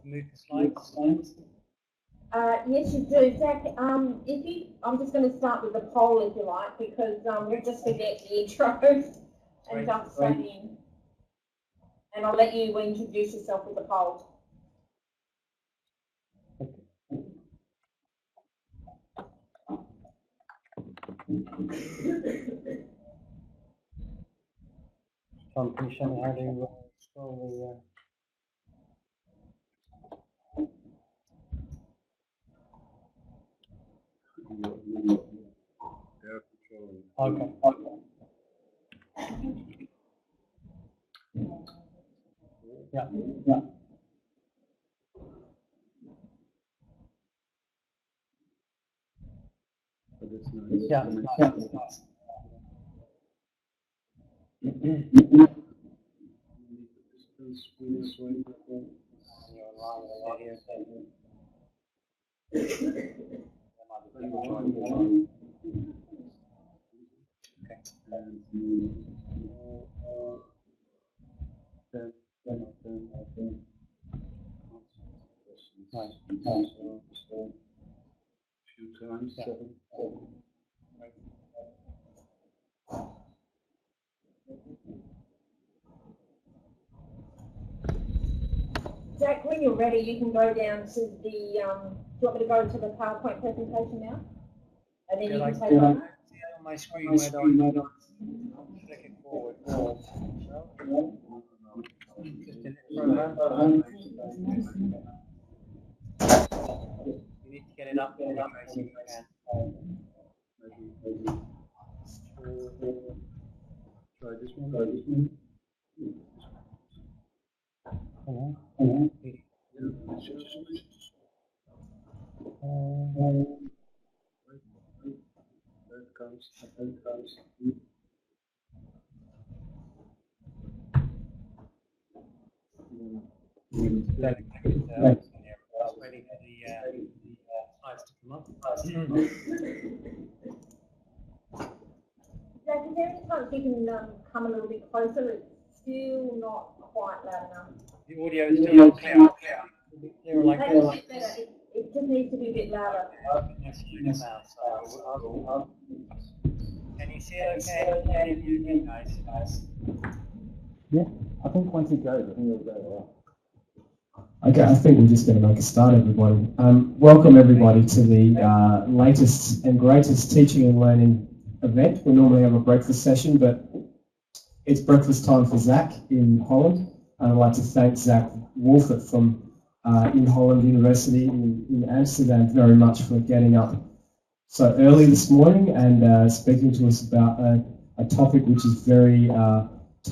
Move the slides. Yes, you do, Zach. I'm just going to start with the poll, if you like, because we'll just forget the intro and jump straight in. And I'll let you introduce yourself with the poll. Tom, can you show me how to scroll Okay. Yeah. Yeah. Yeah. Zach, when you're ready, you can go down to the, do you want me to go to the PowerPoint presentation now? And then you can take on that? On my screen, where do I click it forward? Just in the program. You need to get it up there, Tracy, if you can. Try this one. Ready for the slides to come up. Zach, is there any chance you can come a little bit closer? It's still not quite loud enough. The audio is still not clear. Clearer like this. Maybe better. It just needs to be a bit louder. Can you see it okay? Guys? Yeah, I think once it goes, I think it'll go well. Okay, I think we're just going to make a start, everybody. Welcome, everybody, to the latest and greatest teaching and learning event. We normally have a breakfast session, but it's breakfast time for Zac in Holland. And I'd like to thank Zac Woolfitt from in Holland University in Amsterdam very much for getting up so early this morning and speaking to us about a topic which is very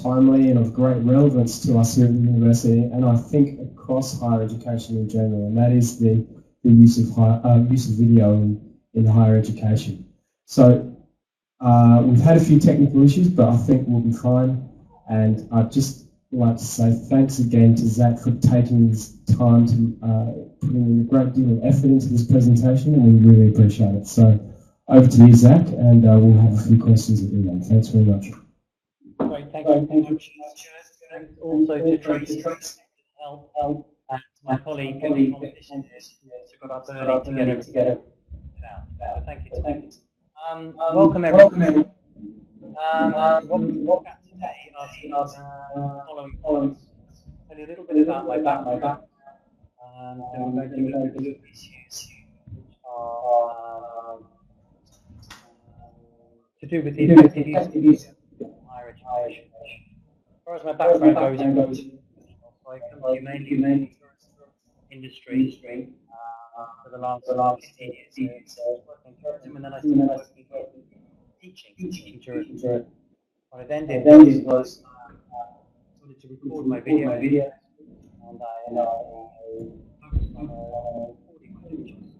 timely and of great relevance to us here at the university, and I think across higher education in general, and that is the use of video in higher education. So we've had a few technical issues, but I think we'll be fine. And I'd just like to say thanks again to Zac for taking his time to putting in a great deal of effort into this presentation, and we really appreciate it. So over to you, Zac, and we'll have a few questions at the end. Thanks very much. Great, thank you very much. Thanks also to Tracy for help, and to my colleague in the competition who got up early to get it out. Thank you. Welcome everyone. What we'll look at today are following points. Tell you a little bit about my background, and then we're going to look at the issues which are to do with the effective use of higher education. As far as my background goes, I come to you mainly in the industry for the last 15 years. Working in tourism, and then I started working teaching tourism. What I then did was started to record my video, and I focused on recording my lectures.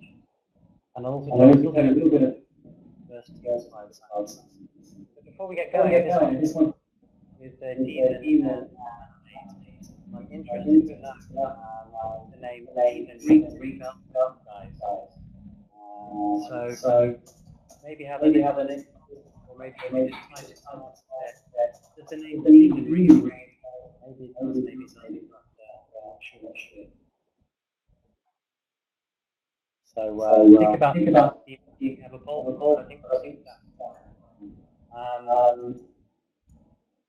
And I also did a little bit of university science. But before we get going, this one is Dean and I'm interested to know the name Dean and Rita guys. So maybe have a list, or maybe try to start there. Does the name Dean and Rita maybe something, but I'm not sure. So think about you have a poll. I think we'll see that.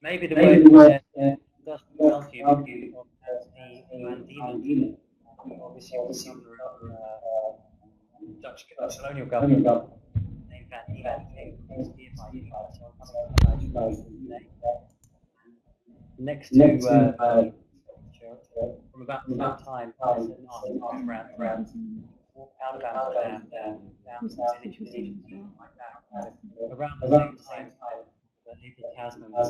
Maybe the word doesn't come to you if you have the Mandela. Obviously, it was under Dutch colonial government named Van Diemen came from spear fighting. Next to the from about the same time, there's an artifact around walk out of Amsterdam, down to the village like that. Around the same time, the Abel Tasman was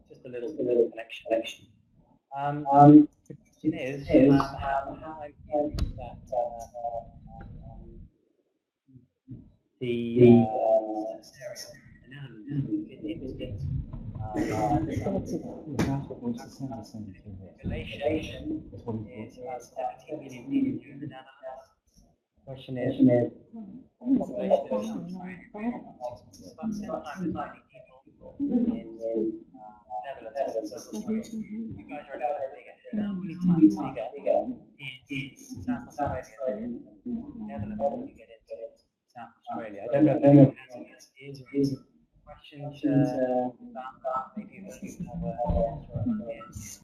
just a little connection. The question is, how important is that the population is about 17 million people here in the Netherlands. The question is, population of about 10 times as many people in Netherlands. You guys are about bigger. How many times bigger is South Australia? Netherlands when you get into South Australia. I don't know if anyone has any ideas or questions about that. Maybe if you have an answer.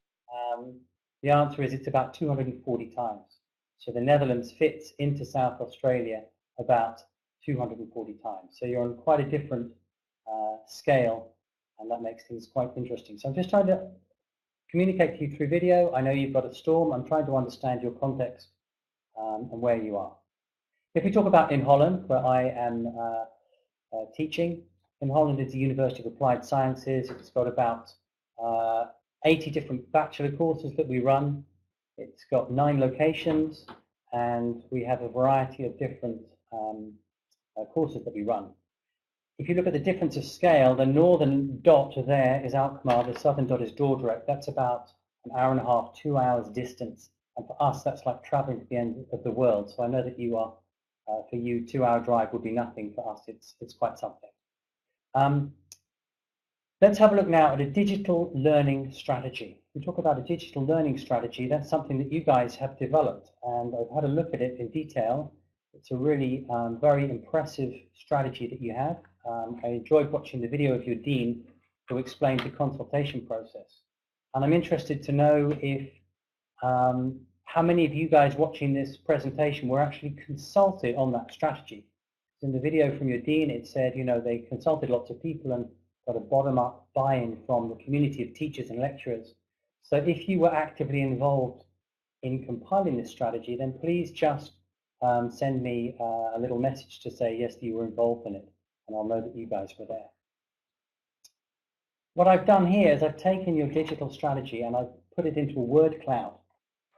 The answer is it's about 240 times. So the Netherlands fits into South Australia about 240 times. So you're on quite a different scale, and that makes things quite interesting. So I'm just trying to communicate to you through video. I know you've got a storm. I'm trying to understand your context and where you are. If we talk about in Holland, where I am teaching, in Holland it's the University of Applied Sciences. It's got about 80 different bachelor courses that we run. It's got 9 locations, and we have a variety of different courses that we run. If you look at the difference of scale, the northern dot there is Alkmaar, the southern dot is Dordrecht. That's about an hour and a half, 2 hours distance. And for us, that's like traveling to the end of the world. So I know that you are, for you, 2-hour drive would be nothing. For us, it's quite something. Let's have a look now at a digital learning strategy. We talk about a digital learning strategy. That's something that you guys have developed, and I've had a look at it in detail. It's a really very impressive strategy that you have. I enjoyed watching the video of your dean who explained the consultation process. And I'm interested to know if how many of you guys watching this presentation were actually consulted on that strategy. In the video from your dean, it said, you know, they consulted lots of people and got a bottom-up buy-in from the community of teachers and lecturers. So if you were actively involved in compiling this strategy, then please just send me a little message to say, yes, you were involved in it, and I'll know that you guys were there. What I've done here is I've taken your digital strategy and I've put it into a word cloud.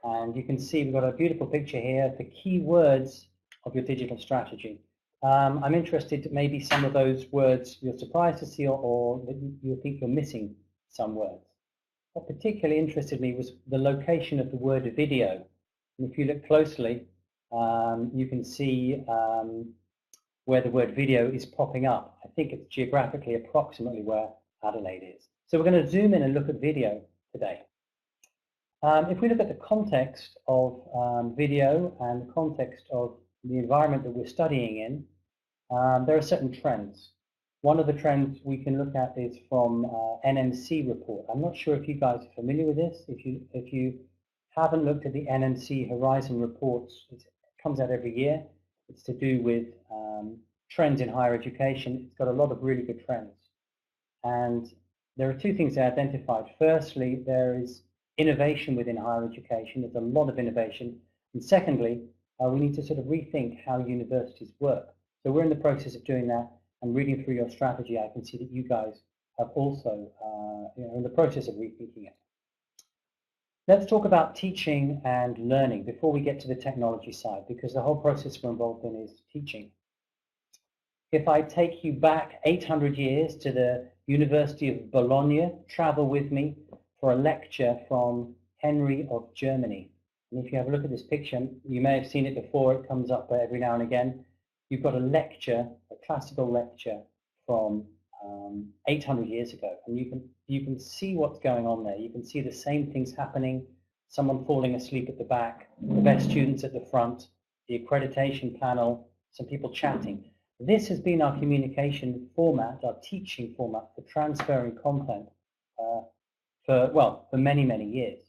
And you can see we've got a beautiful picture here, the key words of your digital strategy. I'm interested, maybe some of those words you're surprised to see, or you think you're missing some words. What particularly interested me was the location of the word video. And if you look closely, you can see where the word video is popping up. I think it's geographically approximately where Adelaide is. So we're going to zoom in and look at video today. If we look at the context of video and the context of the environment that we're studying in, there are certain trends. One of the trends we can look at is from NMC report. I'm not sure if you guys are familiar with this. If you haven't looked at the NMC Horizon reports, it comes out every year. It's to do with trends in higher education. It's got a lot of really good trends. And there are 2 things they identified. Firstly, there is innovation within higher education. There's a lot of innovation. And secondly, we need to sort of rethink how universities work. So we're in the process of doing that, and reading through your strategy, I can see that you guys have also in the process of rethinking it. Let's talk about teaching and learning before we get to the technology side, because the whole process we're involved in is teaching. If I take you back 800 years to the University of Bologna, travel with me for a lecture from Henry of Germany. And if you have a look at this picture, you may have seen it before, it comes up every now and again. You've got a lecture, a classical lecture from 800 years ago, and you can see what's going on there. You can see the same things happening. someone falling asleep at the back, the best students at the front, the accreditation panel, some people chatting. This has been our communication format, our teaching format for transferring content for many, many years.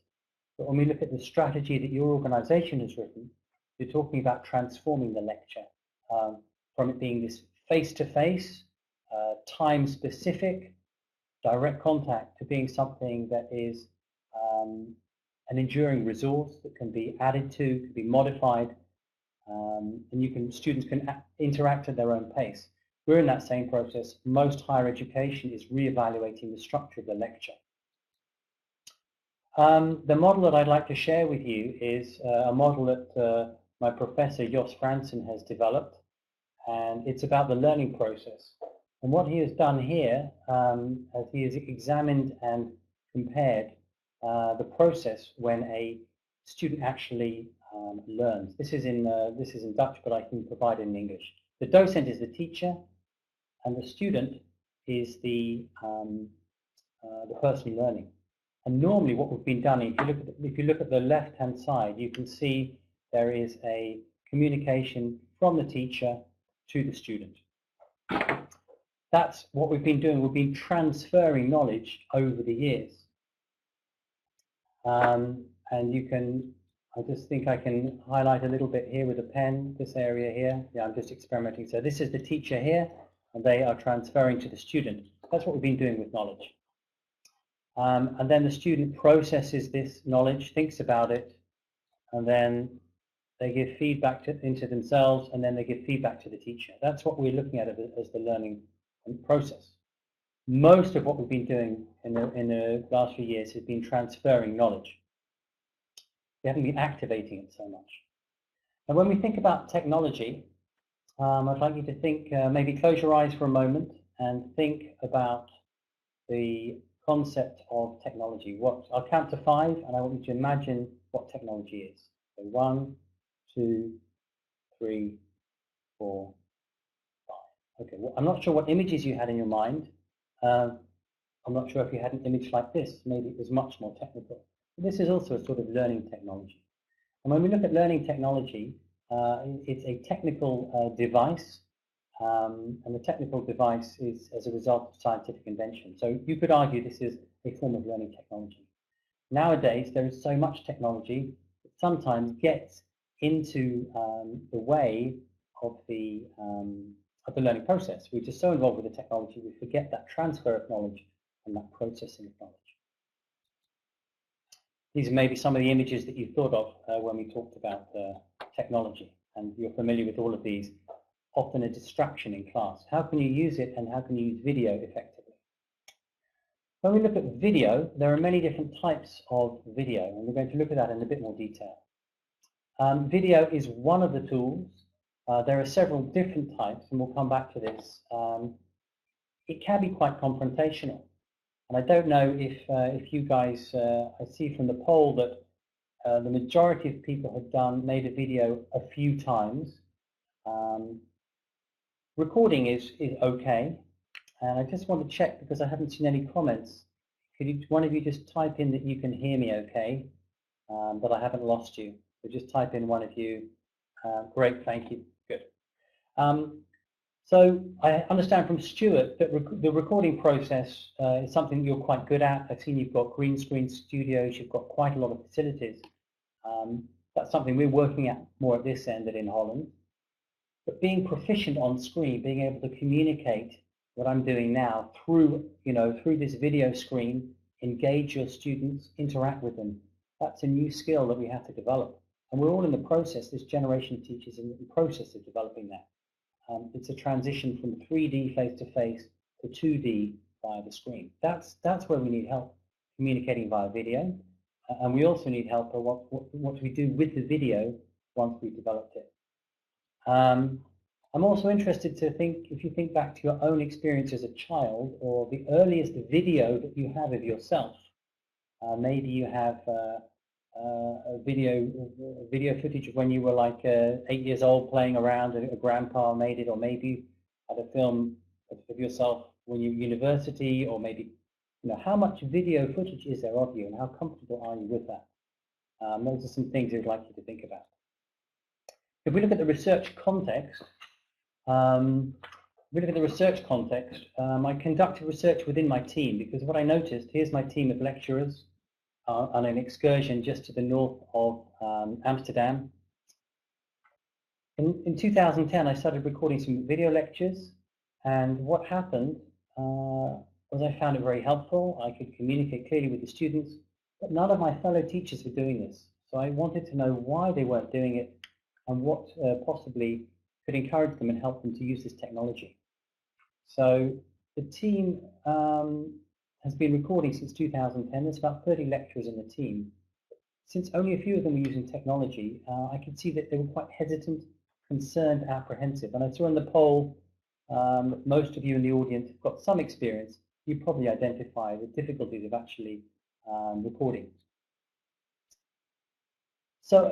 But when we look at the strategy that your organization has written, you're talking about transforming the lecture from it being this face-to-face, time-specific, direct contact to being something that is an enduring resource that can be added to, can be modified, and students can interact at their own pace. We're in that same process. Most higher education is reevaluating the structure of the lecture. The model that I'd like to share with you is a model that my professor Jos Fransen has developed, and it's about the learning process. And what he has done here, as he has examined and compared the process when a student actually learns. This is in Dutch, but I can provide it in English. The docent is the teacher, and the student is the person learning. And normally, what we've been done, if you look at the left-hand side, you can see there is a communication from the teacher to the student. That's what we've been doing. We've been transferring knowledge over the years. And I just think I can highlight a little bit here with a pen, this area here. Yeah, I'm just experimenting. So this is the teacher here, and they are transferring to the student. That's what we've been doing with knowledge. And then the student processes this knowledge, thinks about it, and then they give feedback into themselves, and then they give feedback to the teacher. That's what we're looking at as the learning process. Most of what we've been doing in the last few years has been transferring knowledge. We haven't been activating it so much. And when we think about technology, I'd like you to think, maybe close your eyes for a moment and think about the concept of technology. I'll count to 5, and I want you to imagine what technology is. So 1, 2, 3, 4, 5. Okay, well, I'm not sure what images you had in your mind. I'm not sure if you had an image like this. Maybe it was much more technical. But this is also a sort of learning technology. And when we look at learning technology, it's a technical device, and the technical device is as a result of scientific invention. So you could argue this is a form of learning technology. Nowadays, there is so much technology that sometimes gets into the way of the learning process. We're just so involved with the technology, we forget that transfer of knowledge and that processing of knowledge. These are maybe some of the images that you thought of when we talked about technology, and you're familiar with all of these. Often a distraction in class. How can you use it, and how can you use video effectively? When we look at video, there are many different types of video, and we're going to look at that in a bit more detail. Video is one of the tools. There are several different types, and we'll come back to this. It can be quite confrontational, and I don't know if you guys, I see from the poll that the majority of people have made a video a few times. Recording is okay, and I just want to check because I haven't seen any comments. Could one of you just type in that you can hear me okay, that I haven't lost you? So just type in, one of you. Great, thank you. Good. So I understand from Stuart that the recording process is something you're quite good at. I've seen you've got green screen studios, you've got quite a lot of facilities. That's something we're working at more at this end than in Holland. But being proficient on screen, being able to communicate what I'm doing now through this video screen, engage your students, interact with them, that's a new skill that we have to develop. And we're all in the process, this generation of teachers in the process of developing that. It's a transition from 3D face-to-face to 2D via the screen. That's where we need help, communicating via video. And we also need help for what we do with the video once we've developed it. I'm also interested to think, if you think back to your own experience as a child, or the earliest video that you have of yourself. Maybe you have a video footage of when you were like 8 years old playing around and a grandpa made it, or maybe you had a film of yourself when you were at university, or maybe, how much video footage is there of you and how comfortable are you with that? Those are some things I'd like you to think about. If we look at the research context, I conducted research within my team because what I noticed, here's my team of lecturers on an excursion just to the north of Amsterdam. In 2010, I started recording some video lectures, and what happened was I found it very helpful. I could communicate clearly with the students, but none of my fellow teachers were doing this. So I wanted to know why they weren't doing it and what possibly could encourage them and help them to use this technology. So the team has been recording since 2010. There's about 30 lecturers in the team. Since only a few of them were using technology, I could see that they were quite hesitant, concerned, apprehensive. And I saw in the poll, most of you in the audience have got some experience. You probably identify the difficulties of actually recording. So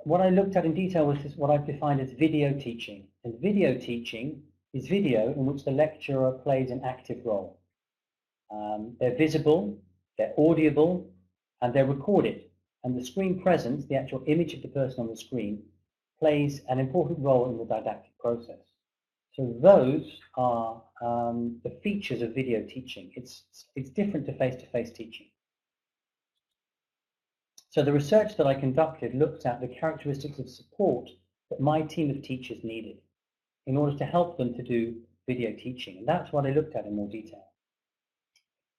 what I looked at in detail was what I've defined as video teaching. And video teaching is video in which the lecturer plays an active role. They're visible, they're audible, and they're recorded. And the screen presence, the actual image of the person on the screen, plays an important role in the didactic process. So those are the features of video teaching. It's different to face-to-face teaching. So the research that I conducted looked at the characteristics of support that my team of teachers needed in order to help them to do video teaching. And that's what I looked at in more detail.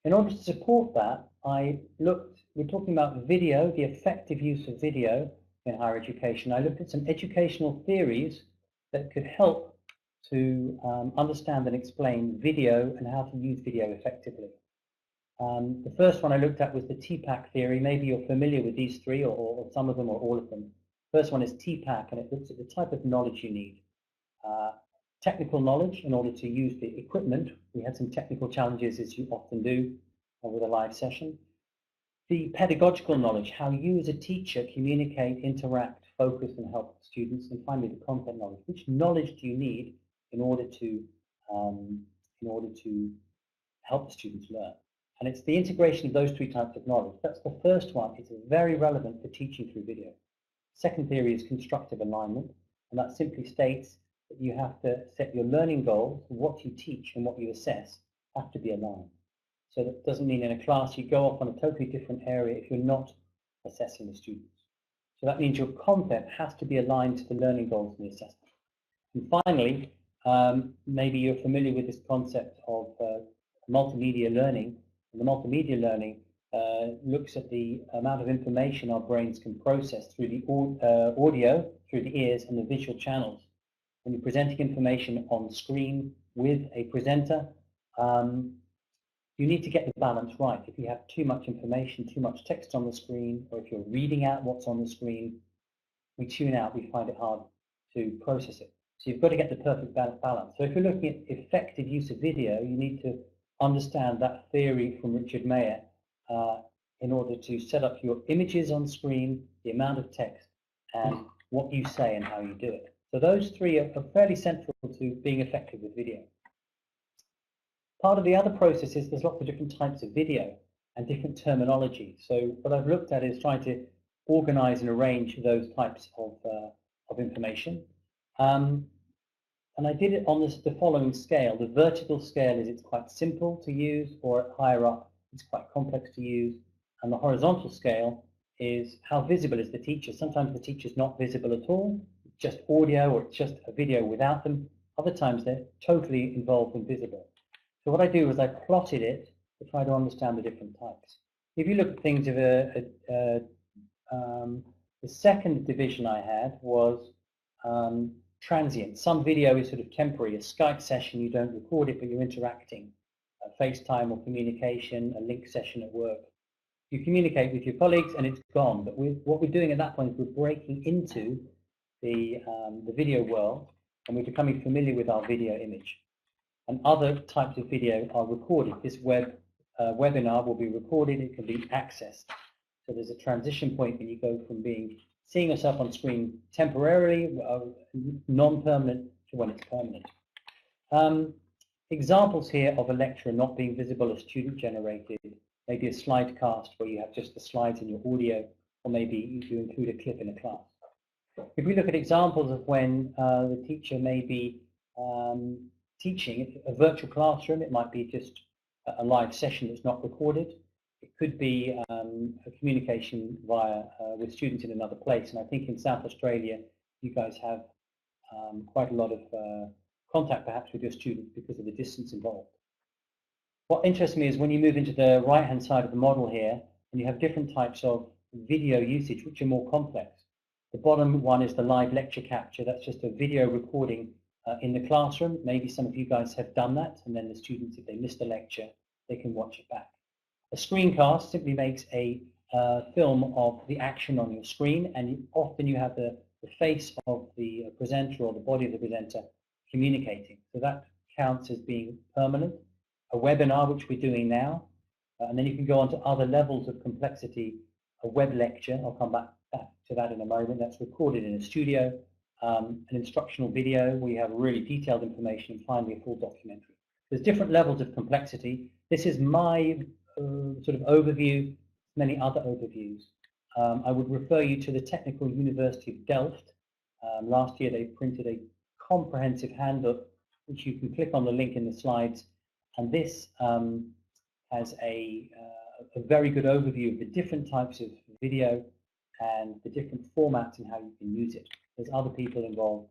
In order to support that, we're talking about video, the effective use of video in higher education. I looked at some educational theories that could help to understand and explain video and how to use video effectively. The first one I looked at was the TPAC theory. Maybe you're familiar with these three or some of them or all of them. First one is TPAC, and it looks at the type of knowledge you need. Technical knowledge in order to use the equipment. We had some technical challenges, as you often do with a live session. The pedagogical knowledge, how you as a teacher communicate, interact, focus and help students. And finally, the content knowledge. Which knowledge do you need in order to help the students learn? And it's the integration of those three types of knowledge. That's the first one. It's very relevant for teaching through video. Second theory is constructive alignment, and that simply states that you have to set your learning goals, what you teach and what you assess have to be aligned. So that doesn't mean in a class you go off on a totally different area if you're not assessing the students. So that means your content has to be aligned to the learning goals and the assessment. And finally, maybe you're familiar with this concept of multimedia learning. And the multimedia learning looks at the amount of information our brains can process through the audio, through the ears and the visual channels. When you're presenting information on screen with a presenter, you need to get the balance right. If you have too much information, too much text on the screen, or if you're reading out what's on the screen, we tune out, we find it hard to process it. So you've got to get the perfect balance. So if you're looking at effective use of video, you need to understand that theory from Richard Mayer in order to set up your images on screen, the amount of text, and what you say and how you do it. So those three are fairly central to being effective with video. Part of the other process is there's lots of different types of video and different terminology. So what I've looked at is trying to organize and arrange those types of information. And I did it on the following scale. The vertical scale is it's quite simple to use, or higher up it's quite complex to use. And the horizontal scale is how visible is the teacher. Sometimes the teacher's not visible at all, it's just audio or it's just a video without them. Other times they're totally involved and visible. So what I do is I plotted it to try to understand the different types. If you look at things of the second division I had was transient. Some video is sort of temporary. A Skype session, you don't record it, but you're interacting. A FaceTime or communication, a link session at work. You communicate with your colleagues and it's gone. But what we're doing at that point is we're breaking into the video world and we're becoming familiar with our video image. And other types of video are recorded. This webinar will be recorded. It can be accessed. So there's a transition point when you go from seeing yourself on screen temporarily, non-permanent, to when it's permanent. Examples here of a lecture not being visible or student-generated. Maybe a slide cast where you have just the slides in your audio or maybe you include a clip in a class. If we look at examples of when the teacher may be teaching a virtual classroom, it might be just a live session that's not recorded. It could be a communication via with students in another place. And I think in South Australia, you guys have quite a lot of contact perhaps with your students because of the distance involved. What interests me is when you move into the right-hand side of the model here, and you have different types of video usage, which are more complex. The bottom one is the live lecture capture. That's just a video recording in the classroom. Maybe some of you guys have done that, and then the students, if they missed a lecture, they can watch it back. A screencast simply makes a film of the action on your screen, and often you have the face of the presenter or the body of the presenter communicating. So that counts as being permanent. A webinar, which we're doing now, and then you can go on to other levels of complexity. A web lecture, I'll come back to that in a moment, that's recorded in a studio. An instructional video where you have really detailed information, and finally a full documentary. There's different levels of complexity. This is my sort of overview, many other overviews. I would refer you to the Technical University of Delft. Last year they printed a comprehensive handbook, which you can click on the link in the slides, and this has a very good overview of the different types of video and the different formats and how you can use it. There's other people involved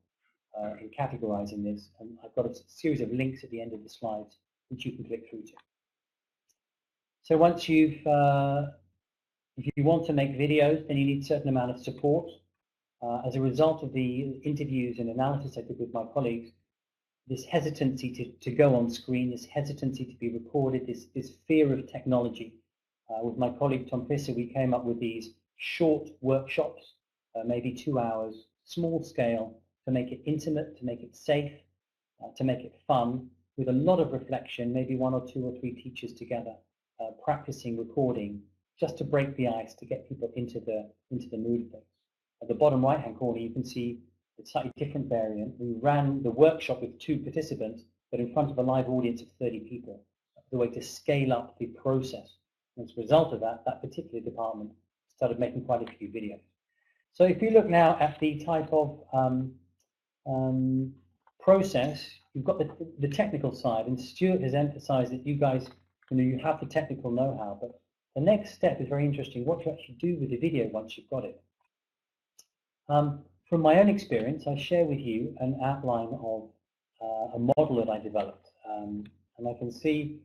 in categorizing this, and I've got a series of links at the end of the slides which you can click through to. So once you've, if you want to make videos, then you need a certain amount of support. As a result of the interviews and analysis I did with my colleagues, this hesitancy to go on screen, this hesitancy to be recorded, this fear of technology. With my colleague Tom Fisser, we came up with these short workshops, maybe 2 hours, small scale, to make it intimate, to make it safe, to make it fun, with a lot of reflection, maybe 1 or 2 or 3 teachers together, practicing recording, just to break the ice, to get people into the mood of things. At the bottom right-hand corner, you can see a slightly different variant. We ran the workshop with 2 participants, but in front of a live audience of 30 people, the way to scale up the process. And as a result of that, that particular department started making quite a few videos. So if you look now at the type of process, you've got the technical side, and Stuart has emphasized that you guys, you have the technical know-how, but the next step is very interesting, what you actually do with the video once you've got it. From my own experience, I share with you an outline of a model that I developed, and I can see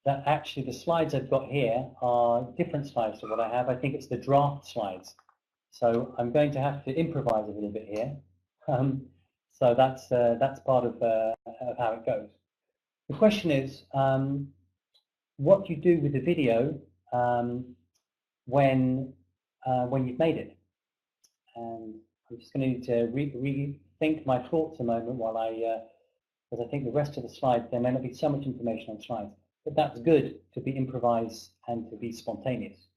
that actually the slides I've got here are different slides to what I have. I think it's the draft slides. So I'm going to have to improvise a little bit here. So that's part of how it goes. The question is, what do you do with the video when you've made it? And I'm just going to need to rethink my thoughts a moment while because I think the rest of the slides, there may not be so much information on slides, but that's good to be improvised and to be spontaneous.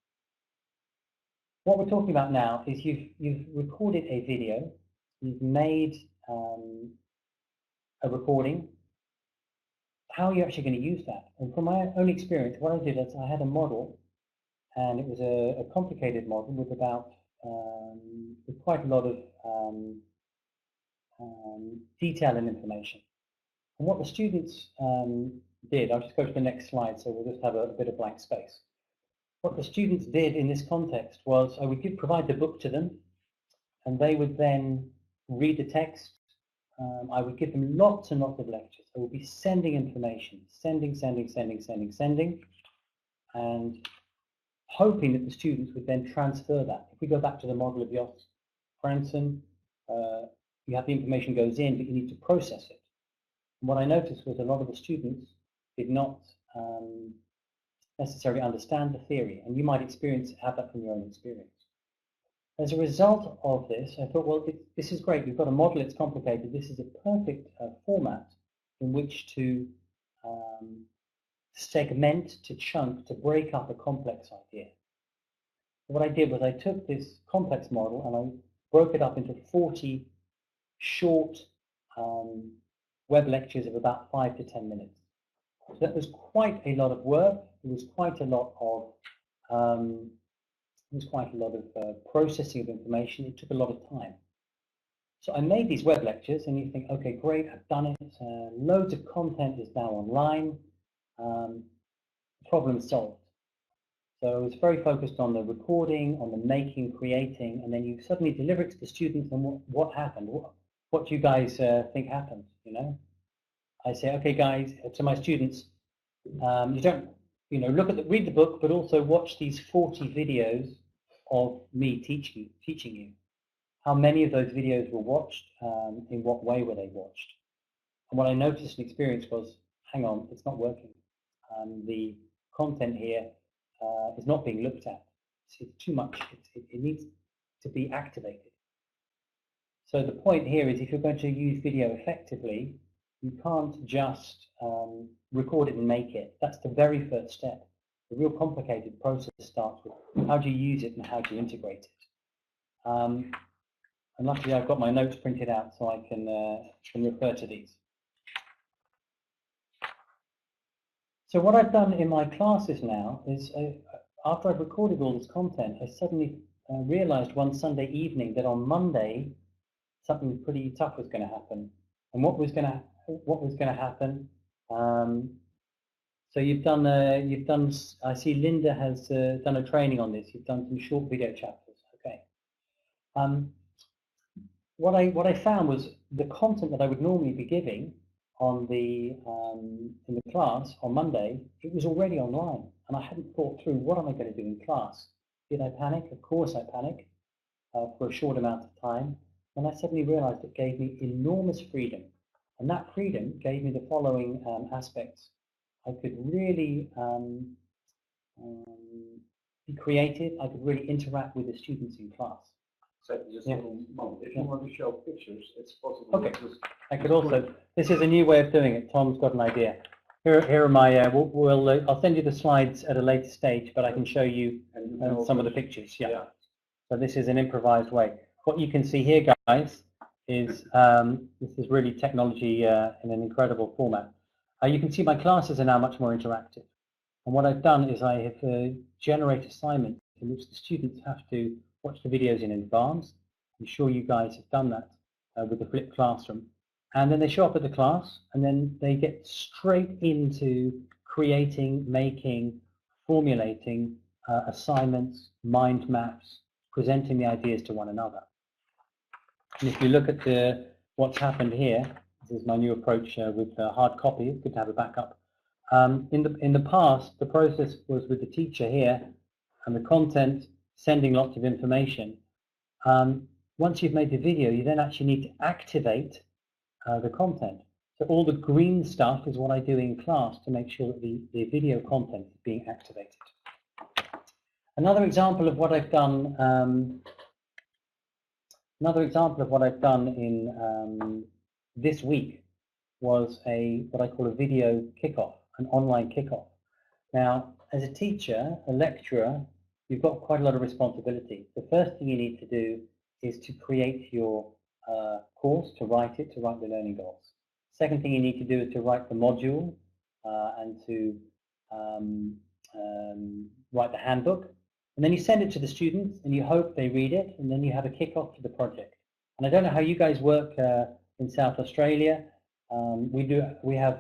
What we're talking about now is you've recorded a video, you've made a recording. How are you actually going to use that? And from my own experience, what I did is I had a model, and it was a complicated model with about with quite a lot of detail and information. And what the students did, I'll just go to the next slide, so we'll just have a bit of blank space. What the students did in this context was I would provide the book to them, and they would then read the text. I would give them lots and lots of lectures. I would be sending information, sending, and hoping that the students would then transfer that. If we go back to the model of Jos Franson, you have the information goes in, but you need to process it. And what I noticed was a lot of the students did not necessarily understand the theory, and you might have that from your own experience. As a result of this, I thought, well, this is great. We've got a model, it's complicated. This is a perfect format in which to segment, to chunk, to break up a complex idea. What I did was I took this complex model and I broke it up into 40 short web lectures of about 5 to 10 minutes. So that was quite a lot of work. It was quite a lot of It was quite a lot of processing of information. It took a lot of time. So I made these web lectures, and you think, okay, great, I've done it. Loads of content is now online. Problem solved. So I was very focused on the recording, on the making, creating, and then you suddenly deliver it to the students, and what happened? What do you guys think happened? You know, I say, okay, guys, to my students, you don't, read the book, but also watch these 40 videos of me teaching you. How many of those videos were watched? In what way were they watched? And what I noticed and experienced was, hang on, it's not working. The content here is not being looked at. It's too much. It needs to be activated. So the point here is, if you're going to use video effectively, you can't just record it and make it. That's the very first step. The real complicated process starts with how do you use it and how do you integrate it. And luckily I've got my notes printed out so I can refer to these. So what I've done in my classes now is, after I've recorded all this content, I suddenly realized one Sunday evening that on Monday something pretty tough was going to happen. And what was going to happen? So you've done. I see Linda has done a training on this. You've done some short video chapters. Okay. What I found was the content that I would normally be giving on in the class on Monday, it was already online, and I hadn't thought through what am I going to do in class. Did I panic? Of course I panicked for a short amount of time, and I suddenly realized it gave me enormous freedom, and that freedom gave me the following aspects. I could really be creative. I could really interact with the students in class. So just a moment. If you want to show pictures, it's possible. Okay. I could also. This is a new way of doing it. Tom's got an idea. Here are my. I'll send you the slides at a later stage, but I can show you some of the pictures. Yeah. So this is an improvised way. What you can see here, guys, is this is really technology in an incredible format. You can see my classes are now much more interactive. And what I've done is I have generated assignments in which the students have to watch the videos in advance. I'm sure you guys have done that with the flipped classroom. And then they show up at the class, and then they get straight into creating, making, formulating assignments, mind maps, presenting the ideas to one another. And if you look at what's happened here, this is my new approach with hard copy. It's good to have a backup. In the past, the process was with the teacher here and the content sending lots of information. Once you've made the video, you then actually need to activate the content. So all the green stuff is what I do in class to make sure that the video content is being activated. Another example of what I've done. Another example of what I've done in this week was what I call a video kickoff, an online kickoff. Now, as a teacher, a lecturer, you've got quite a lot of responsibility. The first thing you need to do is to create your course, to write the learning goals. Second thing you need to do is to write the module and to write the handbook. And then you send it to the students and you hope they read it, and then you have a kickoff to the project. And I don't know how you guys work in South Australia. We have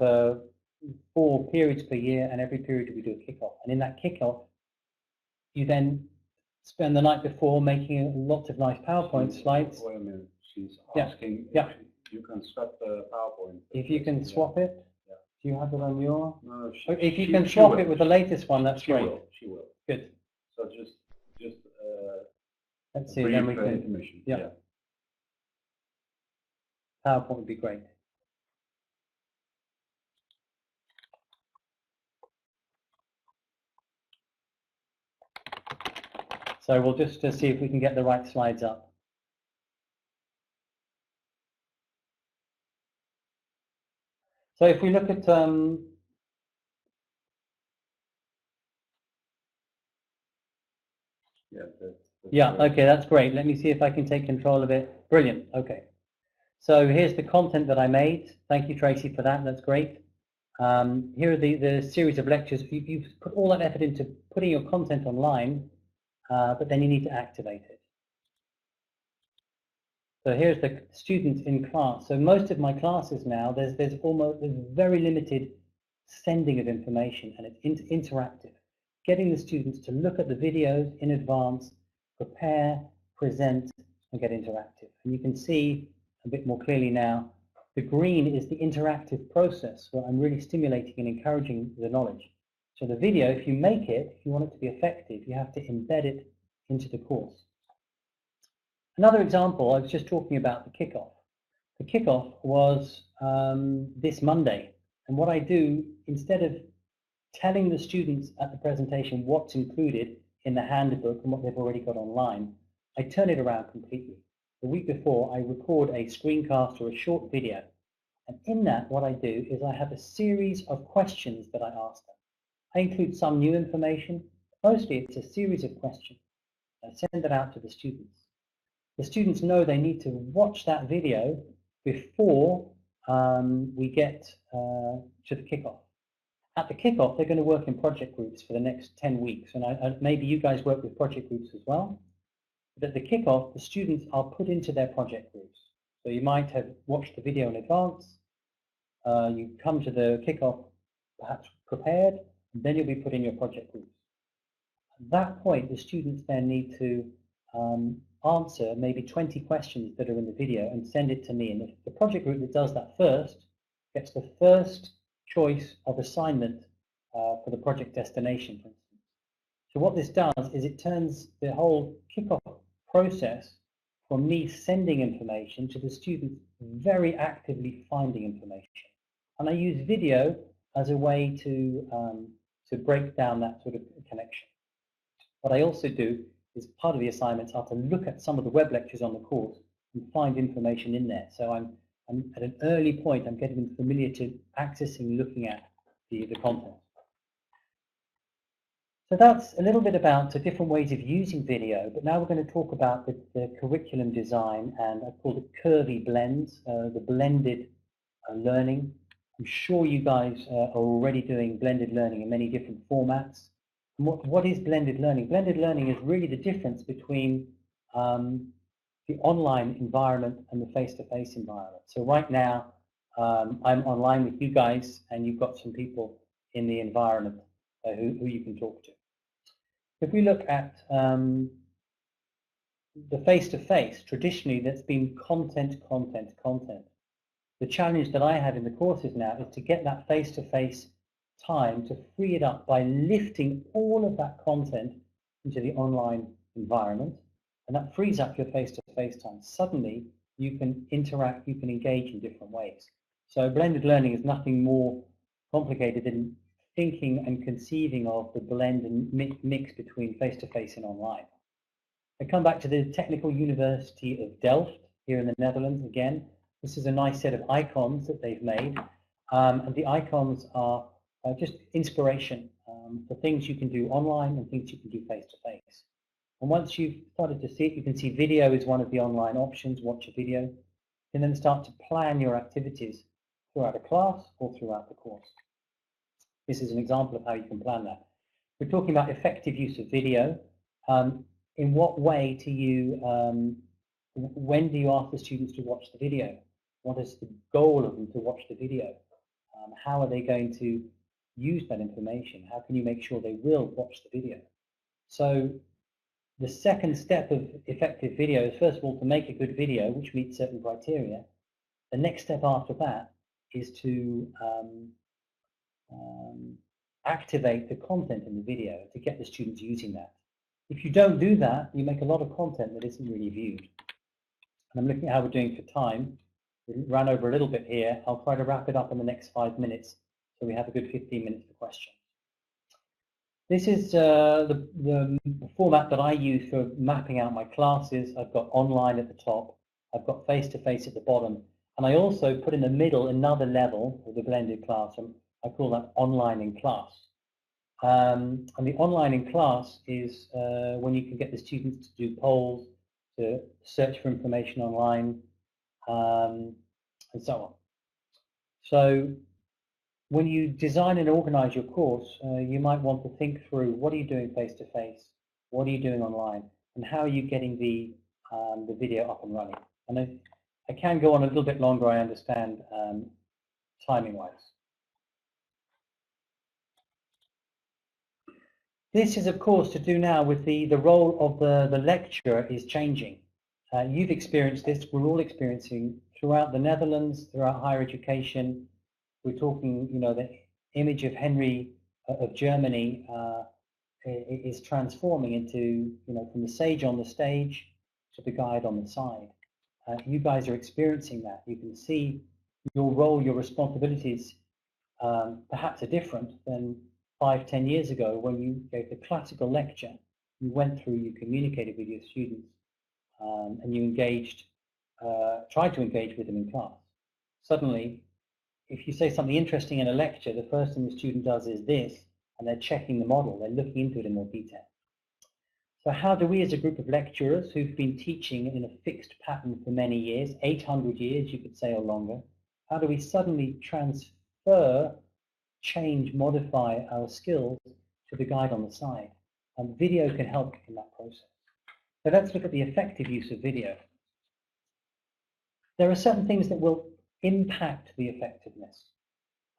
4 periods per year, and every period we do a kickoff. And in that kickoff, you then spend the night before making lots of nice PowerPoint slides. Wait a minute, she's asking if you can swap the PowerPoint. If you can swap it, do you have it on your? No, if you can swap it with the latest one, that's great. She will. Good. So just let's see. Then we can. Information. Yeah. PowerPoint would be great. So we'll just see if we can get the right slides up. So if we look at okay, that's great. Let me see if I can take control of it. Brilliant. Okay. So here's the content that I made. Thank you, Tracy, for that. That's great. Here are the series of lectures. You've put all that effort into putting your content online. but then you need to activate it. So here's the students in class. So most of my classes now, there's very limited sending of information, and it's interactive. Getting the students to look at the videos in advance, prepare, present, and get interactive. And you can see a bit more clearly now, the green is the interactive process where I'm really stimulating and encouraging the knowledge. So the video, if you make it, if you want it to be effective, you have to embed it into the course. Another example, I was just talking about the kickoff. The kickoff was this Monday. And what I do, instead of telling the students at the presentation what's included in the handbook and what they've already got online, I turn it around completely. The week before, I record a screencast or a short video. And in that, what I do is I have a series of questions that I ask them. I include some new information. Mostly, it's a series of questions. I send that out to the students. The students know they need to watch that video before we get to the kickoff. At the kickoff, they're going to work in project groups for the next 10 weeks. And maybe you guys work with project groups as well. But at the kickoff, the students are put into their project groups. So you might have watched the video in advance. You come to the kickoff perhaps prepared, and then you'll be put in your project groups. At that point, the students then need to answer maybe 20 questions that are in the video and send it to me. And the project group that does that first gets the first choice of assignment for the project destination, for instance. So what this does is it turns the whole kickoff process from me sending information to the students very actively finding information. And I use video as a way to break down that sort of connection. What I also do is part of the assignments are to look at some of the web lectures on the course and find information in there. So I'm at an early point, I'm getting them familiar to accessing, looking at the content. So that's a little bit about the different ways of using video, but now we're going to talk about the curriculum design, and I call it curvy blends, the blended learning. I'm sure you guys are already doing blended learning in many different formats. What is blended learning? Blended learning is really the difference between the online environment and the face-to-face environment. So right now, I'm online with you guys, and you've got some people in the environment who you can talk to. If we look at the face-to-face, traditionally that's been content, content, content. The challenge that I have in the courses now is to get that face-to-face time to free it up by lifting all of that content into the online environment, and that frees up your face-to-face time. Suddenly you can interact, you can engage in different ways. So blended learning is nothing more complicated than thinking and conceiving of the blend and mix between face-to-face and online. I come back to the Technical University of Delft here in the Netherlands again. This is a nice set of icons that they've made, and the icons are just inspiration for things you can do online and things you can do face-to-face. And once you've started to see it, you can see video is one of the online options, watch a video. You can then start to plan your activities throughout a class or throughout the course. This is an example of how you can plan that. We're talking about effective use of video. In what way do you, when do you ask the students to watch the video? What is the goal of them to watch the video? How are they going to use that information? How can you make sure they will watch the video? So the second step of effective video is, first of all, to make a good video which meets certain criteria. The next step after that is to activate the content in the video to get the students using that. If you don't do that, you make a lot of content that isn't really viewed. And I'm looking at how we're doing for time. We ran over a little bit here. I'll try to wrap it up in the next 5 minutes so we have a good 15 minutes for questions. This is the format that I use for mapping out my classes. I've got online at the top, I've got face-to-face at the bottom, and I also put in the middle another level of the blended classroom. I call that online in class. And the online in class is when you can get the students to do polls, to search for information online, and so on. So when you design and organize your course, you might want to think through, what are you doing face-to-face? What are you doing online? And how are you getting the video up and running? And I can go on a little bit longer, I understand, timing-wise. This is, of course, to do now with the role of the lecturer is changing. You've experienced this, we're all experiencing throughout the Netherlands, throughout higher education. We're talking, you know, the image of Henry of Germany is transforming into, you know, from the sage on the stage to the guide on the side. You guys are experiencing that. You can see your role, your responsibilities perhaps are different than 5-10 years ago when you gave the classical lecture. You went through, you communicated with your students, and you engaged, tried to engage with them in class. Suddenly, if you say something interesting in a lecture, the first thing the student does is this, and they're checking the model, they're looking into it in more detail. So how do we as a group of lecturers who've been teaching in a fixed pattern for many years, 800 years you could say or longer, how do we suddenly transfer, change, modify our skills to the guide on the side? And video can help in that process. So let's look at the effective use of video. There are certain things that will impact the effectiveness.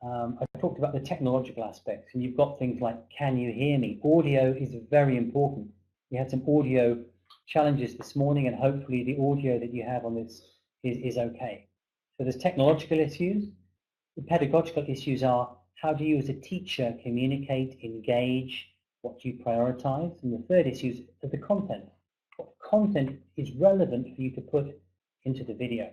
I talked about the technological aspects, and you've got things like, can you hear me? Audio is very important. We had some audio challenges this morning, and hopefully the audio that you have on this is okay. So there's technological issues. The pedagogical issues are, how do you as a teacher communicate, engage, what do you prioritize? And the third issue is the content. What content is relevant for you to put into the video?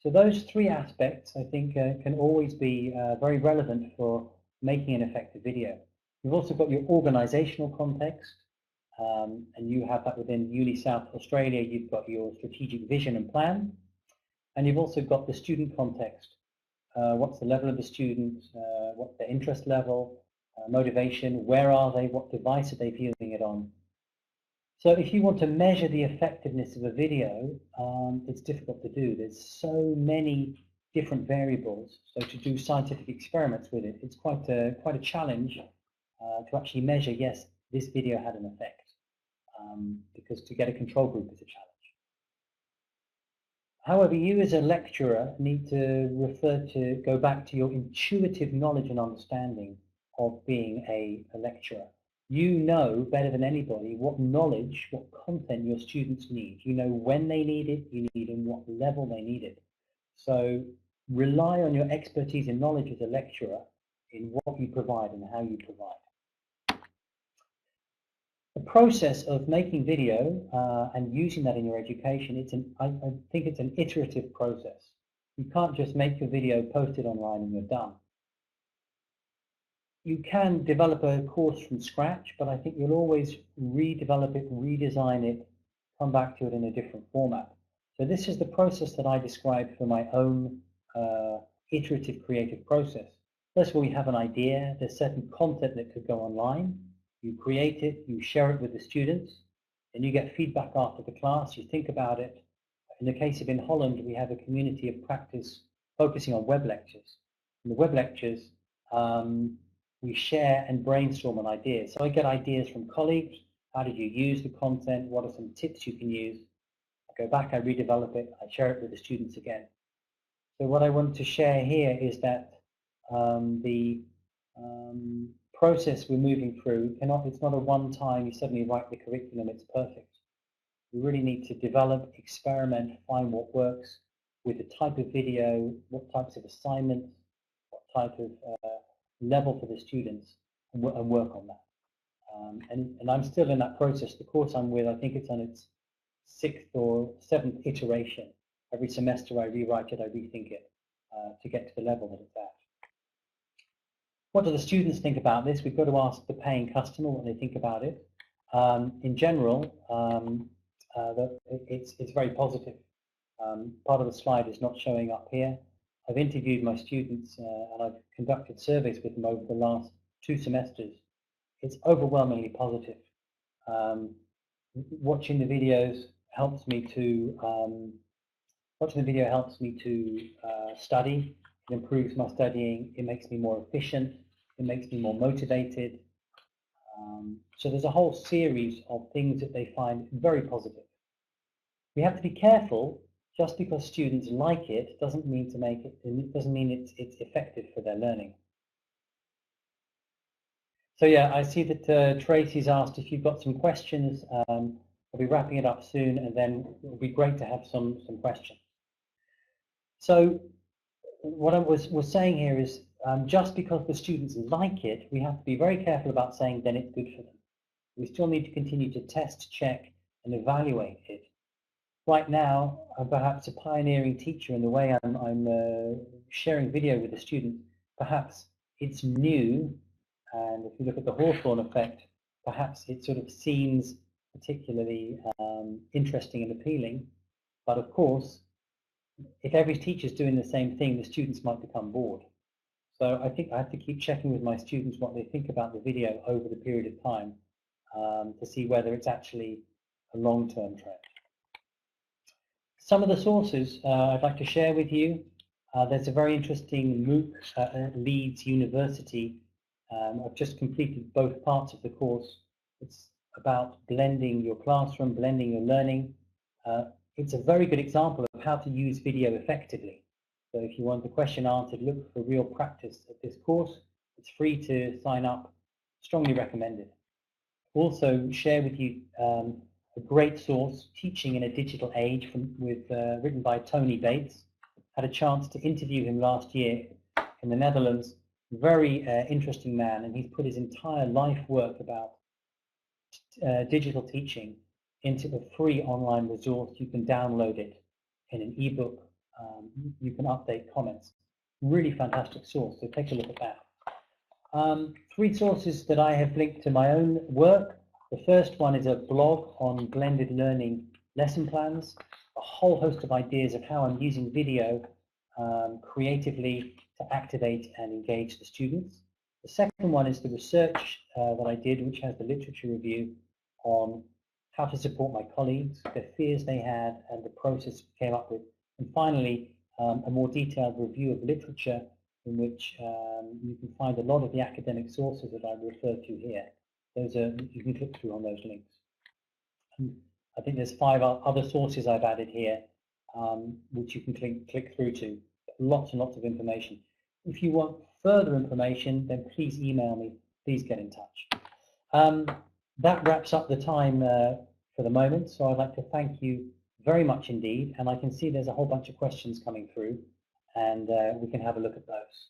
So those three aspects, I think, can always be very relevant for making an effective video. You've also got your organizational context, and you have that within UniSA Australia. You've got your strategic vision and plan, and you've also got the student context. What's the level of the student, what's their interest level, motivation, where are they, what device are they viewing it on? So if you want to measure the effectiveness of a video, it's difficult to do. There's so many different variables. So to do scientific experiments with it, it's quite a challenge to actually measure, yes, this video had an effect, because to get a control group is a challenge. However, you as a lecturer need to go back to your intuitive knowledge and understanding of being a lecturer. You know better than anybody what knowledge, what content your students need. You know when they need it, you need and what level they need it. So rely on your expertise and knowledge as a lecturer in what you provide and how you provide. The process of making video and using that in your education, I think it's an iterative process. You can't just make your video, post it online and you're done. You can develop a course from scratch, but I think you'll always redevelop it, redesign it, come back to it in a different format. So this is the process that I described for my own iterative creative process. First of all, you have an idea, there's certain content that could go online, you create it, you share it with the students, and you get feedback after the class, you think about it. In the case of in Holland, we have a community of practice focusing on web lectures. In the web lectures, we share and brainstorm on ideas. So I get ideas from colleagues. How did you use the content? What are some tips you can use? I go back, I redevelop it, I share it with the students again. So what I want to share here is that the process we're moving through, it's not a one-time, you suddenly write the curriculum, it's perfect. We really need to develop, experiment, find what works with the type of video, what types of assignments, what type of level for the students, and work on that. And I'm still in that process. The course I'm with, I think it's on its 6th or 7th iteration. Every semester I rewrite it, I rethink it to get to the level that it's at. What do the students think about this? We've got to ask the paying customer what they think about it. In general, it's very positive. Part of the slide is not showing up here. I've interviewed my students and I've conducted surveys with them over the last 2 semesters. It's overwhelmingly positive. Watching the videos helps me to study. It improves my studying. It makes me more efficient. It makes me more motivated. So there's a whole series of things that they find very positive. We have to be careful. Just because students like it doesn't mean it's effective for their learning. So yeah, I see that Tracy's asked if you've got some questions. I'll be wrapping it up soon, and then it'll be great to have some questions. So what I was saying here is just because the students like it, we have to be very careful about saying then it's good for them. We still need to continue to test, check, and evaluate it. Right now, I'm perhaps a pioneering teacher in the way I'm sharing video with the student. Perhaps it's new, and if you look at the Hawthorne effect, perhaps it sort of seems particularly interesting and appealing. But of course, if every teacher is doing the same thing, the students might become bored. So I think I have to keep checking with my students what they think about the video over the period of time to see whether it's actually a long-term trend. Some of the sources I'd like to share with you. There's a very interesting MOOC at Leeds University. I've just completed both parts of the course. It's about blending your classroom, blending your learning. It's a very good example of how to use video effectively. So if you want the question answered, look for real practice at this course. It's free to sign up, strongly recommended. Also share with you a great source, Teaching in a Digital Age, written by Tony Bates. Had a chance to interview him last year in the Netherlands. Very interesting man, and he's put his entire life work about digital teaching into a free online resource. You can download it in an ebook. You can update comments. Really fantastic source, so take a look at that. 3 sources that I have linked to my own work. The first one is a blog on blended learning lesson plans, a whole host of ideas of how I'm using video creatively to activate and engage the students. The second one is the research that I did, which has the literature review on how to support my colleagues, the fears they had, and the process we came up with. And finally, a more detailed review of literature in which you can find a lot of the academic sources that I referred to here. Those are, you can click through on those links. And I think there's 5 other sources I've added here, which you can click through to. Lots and lots of information. If you want further information, then please email me. Please get in touch. That wraps up the time for the moment. So I'd like to thank you very much indeed. And I can see there's a whole bunch of questions coming through, and we can have a look at those.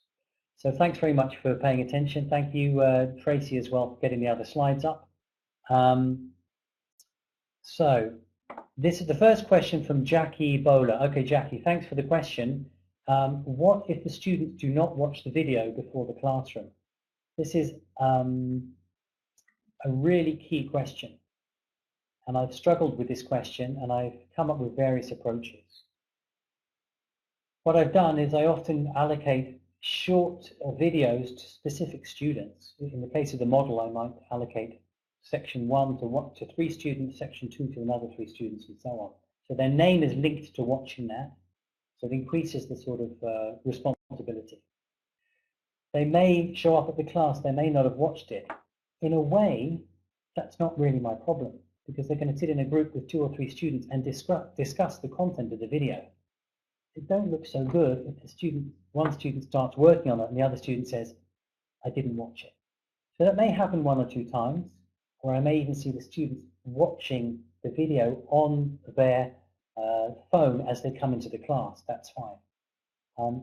So thanks very much for paying attention. Thank you, Tracy, as well, for getting the other slides up. So this is the first question from Jackie Bowler. Okay, Jackie, thanks for the question. What if the students do not watch the video before the classroom? This is a really key question. And I've struggled with this question, and I've come up with various approaches. What I've done is I often allocate short videos to specific students. In the case of the model, I might allocate section 1 to 3 students, section 2 to another 3 students, and so on. So their name is linked to watching that, so it increases the sort of responsibility. They may show up at the class, they may not have watched it. In a way, that's not really my problem, because they're going to sit in a group with 2 or 3 students and discuss the content of the video. It don't look so good if one student starts working on it and the other student says, I didn't watch it. So that may happen 1 or 2 times, or I may even see the students watching the video on their phone as they come into the class. That's fine.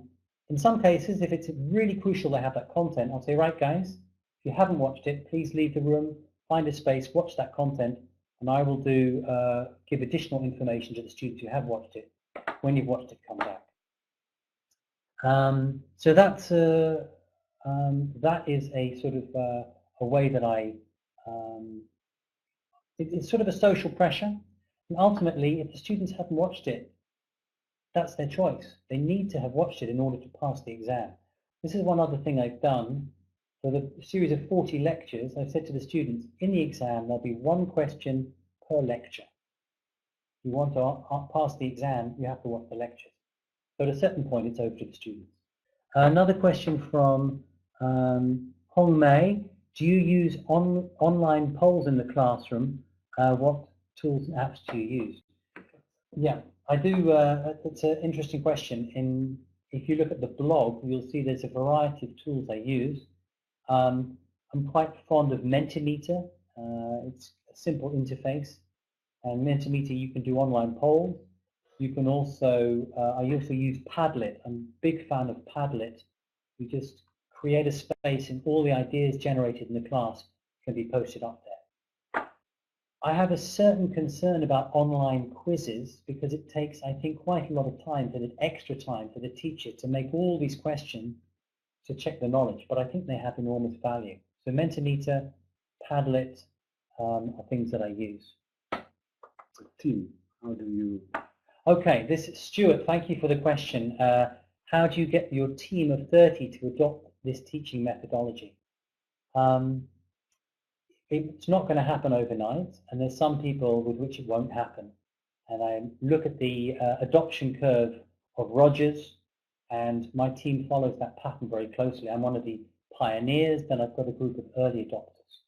In some cases, if it's really crucial they have that content, I'll say, right guys, if you haven't watched it, please leave the room, find a space, watch that content, and I will give additional information to the students who have watched it. When you've watched it, come back. So that's that is a sort of a way that it's sort of a social pressure. And ultimately, if the students haven't watched it, that's their choice. They need to have watched it in order to pass the exam. This is one other thing I've done. For the series of 40 lectures, I've said to the students, in the exam, there'll be 1 question per lecture. If you want to pass the exam, you have to watch the lectures. So at a certain point, it's over to the students. Another question from Hong Mei. Do you use online polls in the classroom? What tools and apps do you use? Yeah, I do. It's an interesting question. If you look at the blog, you'll see there's a variety of tools I use. I'm quite fond of Mentimeter. It's a simple interface. And Mentimeter, you can do online polls. You can also, I also use Padlet. I'm a big fan of Padlet. You just create a space and all the ideas generated in the class can be posted up there. I have a certain concern about online quizzes because it takes, I think, quite a lot of time, extra time for the teacher to make all these questions to check the knowledge, but I think they have enormous value. So Mentimeter, Padlet are things that I use. Team, how do you? Okay, this is Stuart. Thank you for the question. How do you get your team of 30 to adopt this teaching methodology? It's not going to happen overnight, and there's some people with which it won't happen. And I look at the adoption curve of Rogers, and my team follows that pattern very closely. I'm one of the pioneers, then I've got a group of early adopters.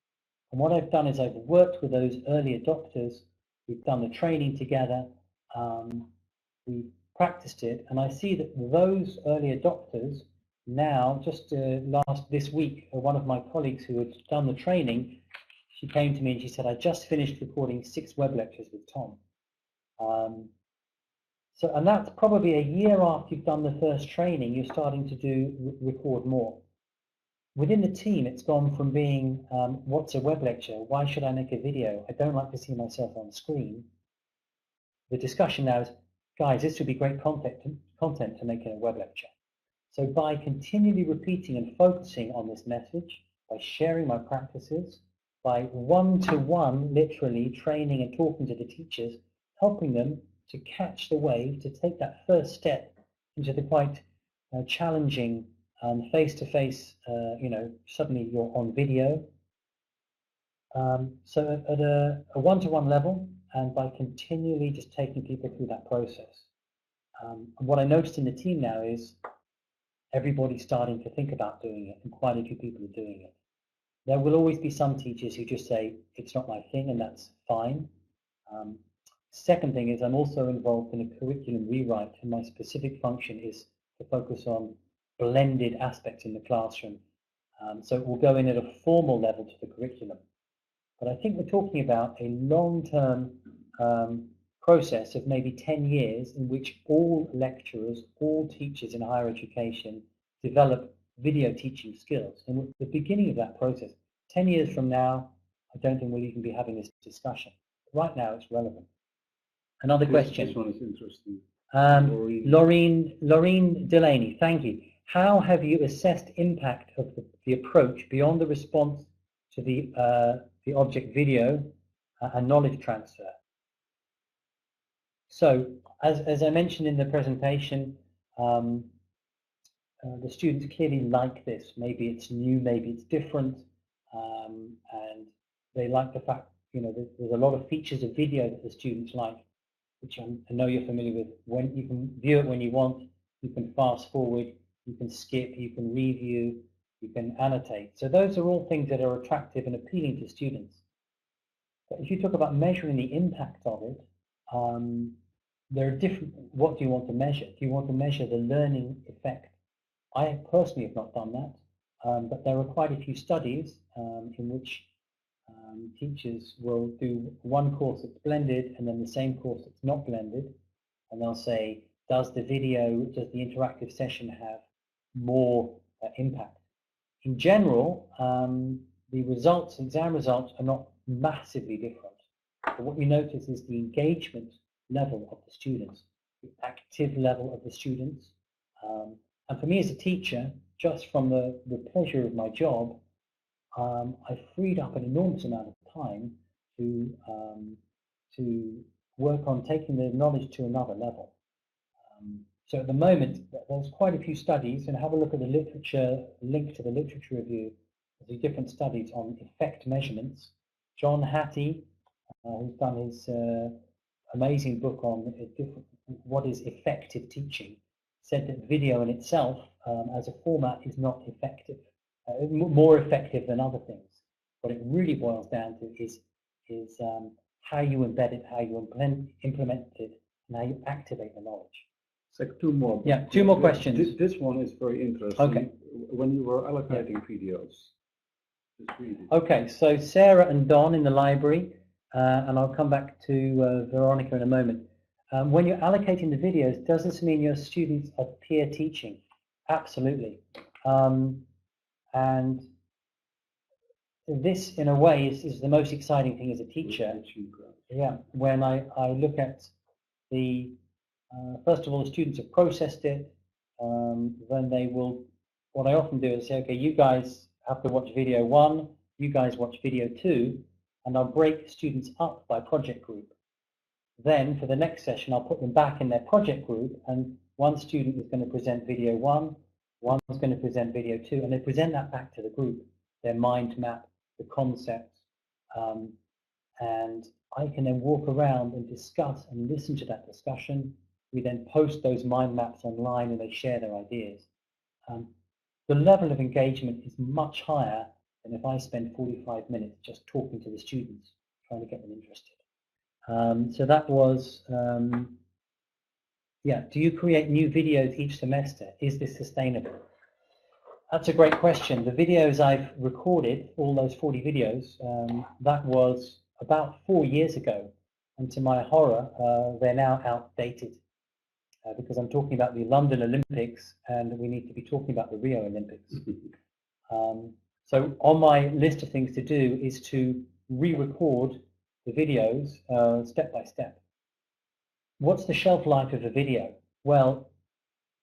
And what I've done is I've worked with those early adopters. We've done the training together. We've practiced it, and I see that those early adopters now, just this week, one of my colleagues who had done the training, she came to me and she said, I just finished recording 6 web lectures with Tom. And that's probably a year after you've done the first training, you're starting to record more. Within the team, it's gone from being, what's a web lecture? Why should I make a video? I don't like to see myself on screen. The discussion now is, guys, this would be great content to make in a web lecture. So by continually repeating and focusing on this message, by sharing my practices, by one-to-one, literally training and talking to the teachers, helping them to catch the wave, to take that first step into the quite challenging face-to-face, suddenly you're on video. So at a one-to-one level, and by continually just taking people through that process. And what I noticed in the team now is everybody's starting to think about doing it, and quite a few people are doing it. There will always be some teachers who just say, it's not my thing, and that's fine. Second thing is I'm also involved in a curriculum rewrite, and my specific function is to focus on blended aspects in the classroom. So it will go in at a formal level to the curriculum. But I think we're talking about a long-term process of maybe 10 years in which all lecturers, all teachers in higher education develop video teaching skills. And at the beginning of that process, 10 years from now, I don't think we'll even be having this discussion. Right now, it's relevant. Another question. This one is interesting. Laureen Delaney, thank you. How have you assessed impact of the approach beyond the response to the object video and knowledge transfer? So, as I mentioned in the presentation, the students clearly like this. Maybe it's new, maybe it's different, and they like the fact, there's a lot of features of video that the students like, which I know you're familiar with. When you can view it when you want, you can fast forward, you can skip, you can review, you can annotate. So those are all things that are attractive and appealing to students. But if you talk about measuring the impact of it, there are different, what do you want to measure? Do you want to measure the learning effect? I personally have not done that, but there are quite a few studies in which teachers will do one course that's blended and then the same course that's not blended, and they'll say, does the interactive session have more impact? In general, the results, exam results, are not massively different. But what you notice is the engagement level of the students, the active level of the students. And for me as a teacher, just from the pleasure of my job, I freed up an enormous amount of time to work on taking the knowledge to another level. So at the moment, there's quite a few studies, and have a look at the literature, link to the literature review. There's different studies on effect measurements. John Hattie, who's done his amazing book on what is effective teaching, said that video in itself, as a format, is not effective, more effective than other things. What it really boils down to is how you embed it, how you implement it, and how you activate the knowledge. So two more. Yeah, two more questions. This one is very interesting. Okay. When you were allocating videos, just read it. Okay, so Sarah and Don in the library, and I'll come back to Veronica in a moment. When you're allocating the videos, does this mean your students are peer teaching? Absolutely. And this, in a way, is the most exciting thing as a teacher. Yeah, when I look at the, first of all, the students have processed it, then they will, what I often do is say, okay, you guys have to watch video 1, you guys watch video 2, and I'll break students up by project group. Then for the next session, I'll put them back in their project group, and one student is going to present video 1, one is going to present video 2, and they present that back to the group, their mind map, the concepts, and I can then walk around and discuss and listen to that discussion. We then post those mind maps online and they share their ideas. The level of engagement is much higher than if I spend 45 minutes just talking to the students, trying to get them interested. So that was, yeah, do you create new videos each semester? Is this sustainable? That's a great question. The videos I've recorded, all those 40 videos, that was about 4 years ago. And to my horror, they're now outdated because I'm talking about the London Olympics and we need to be talking about the Rio Olympics. So on my list of things to do is to re-record the videos step by step. What's the shelf life of a video? Well,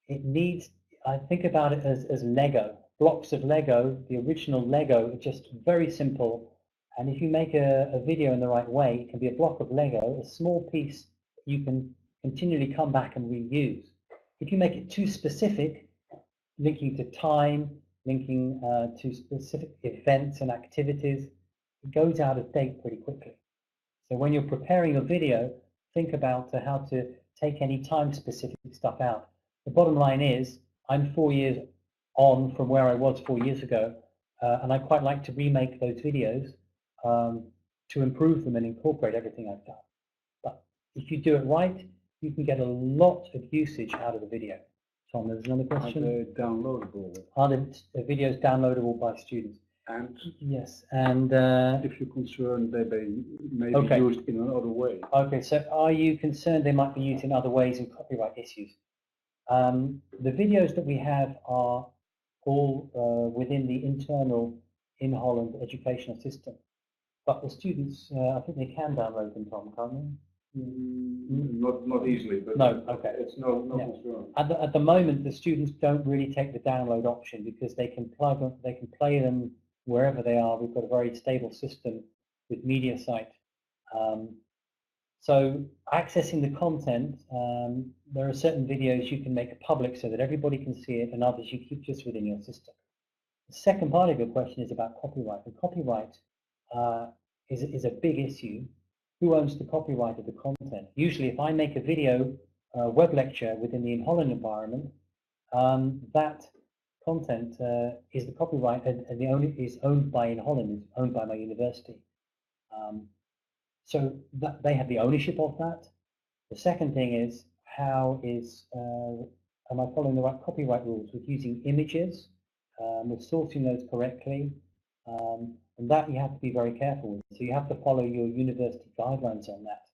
it needs, I think about it as Lego. Blocks of Lego, the original Lego, are just very simple. And if you make a video in the right way, it can be a block of Lego, a small piece you can continually come back and reuse. If you make it too specific, linking to time, linking to specific events and activities, it goes out of date pretty quickly. So when you're preparing a video, think about how to take any time-specific stuff out. The bottom line is, I'm 4 years on from where I was 4 years ago, and I quite like to remake those videos to improve them and incorporate everything I've done. But if you do it right, you can get a lot of usage out of the video. Tom, there's another question. Are they downloadable? Are the videos downloadable by students? And yes, and if you're concerned they may be okay. used in another way. Okay, so are you concerned they might be used in other ways in copyright issues? The videos that we have are all within the internal in Holland educational system, but the students, I think they can download them, Tom, can't they? Not easily, but no, okay. It's no concern. At the moment, the students don't really take the download option because they can plug them, they can play them wherever they are. We've got a very stable system with MediaSite. So accessing the content, there are certain videos you can make public so that everybody can see it, and others you keep just within your system. The second part of your question is about copyright. And copyright is a big issue. Who owns the copyright of the content? Usually, if I make a video, web lecture within the In Holland environment, that content is the copyright and is owned by In Holland, is owned by my university. So they have the ownership of that. The second thing is, how is, am I following the right copyright rules with using images, with sourcing those correctly, and that you have to be very careful with. So you have to follow your university guidelines on that.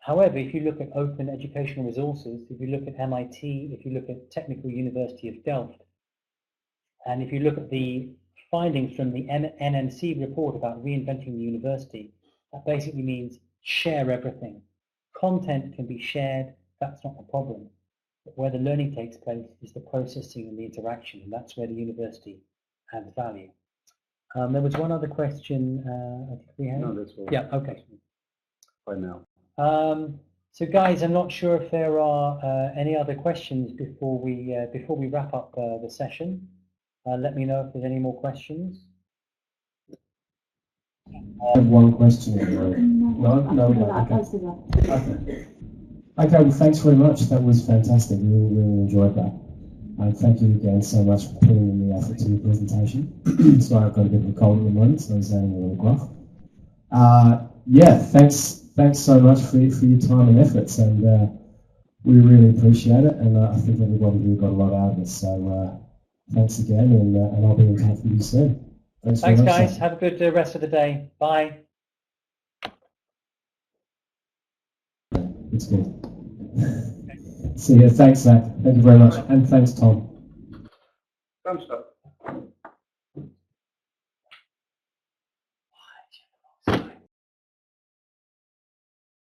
However, if you look at open educational resources, if you look at MIT, if you look at Technical University of Delft, and if you look at the findings from the NMC report about reinventing the university, that basically means share everything. Content can be shared, that's not the problem. But where the learning takes place is the processing and the interaction, and that's where the university adds value. There was one other question I think we had. No, that's all. Yeah, okay. By now. So guys, I'm not sure if there are any other questions before we wrap up the session. Let me know if there's any more questions. I have one question. No. Okay. Okay. Well, thanks very much. That was fantastic. We really enjoyed that. And thank you again so much for putting in the effort to your presentation. Sorry, I've got a bit of a cold at the moment, so I'm sounding a little gruff. Yeah, thanks so much for your time and efforts, and we really appreciate it, and I think everybody here got a lot out of it, so thanks again, and I'll be in touch with you soon. Thanks very much, guys. sir. Have a good rest of the day. Bye. It's good. See you. Thanks, Zach. Thank you very much, and thanks, Tom. Thumbs up.